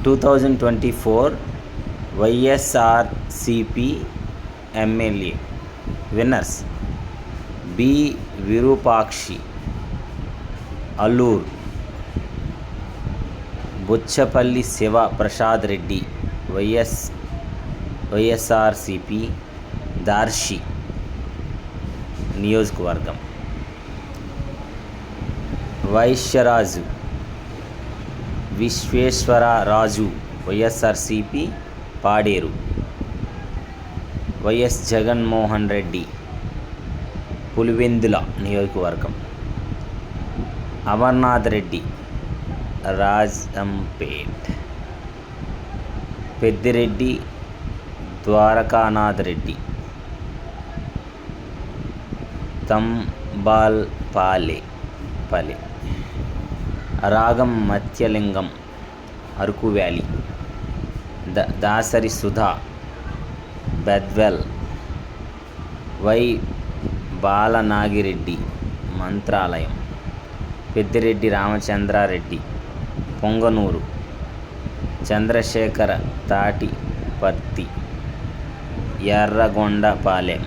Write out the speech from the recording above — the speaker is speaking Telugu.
2024 YSRCP MLA winners B Virupakshi Alur, Buchepalli Siva Prasad Reddy YSRCP Darsi నియోజకవర్గం, వైశ్యరాజు విశ్వేశ్వరరాజు వైఎస్ఆర్సిపి పాడేరు, వైఎస్ జగన్మోహన్ రెడ్డి పులివెందుల నియోజకవర్గం, అమర్నాథ్ రెడ్డి రాజంపేట్, పెద్దిరెడ్డి ద్వారకానాథ్ రెడ్డి తంబాల్పాలె, రాగం మత్స్యలింగం అరకు వ్యాలీ, దాసరి సుధా బెద్వెల్, వై బాలనాగిరెడ్డి మంత్రాలయం, పెద్దిరెడ్డి రామచంద్రారెడ్డి పొంగనూరు, చంద్రశేఖర తాటిపర్తి ఎర్రగొండపాలెం.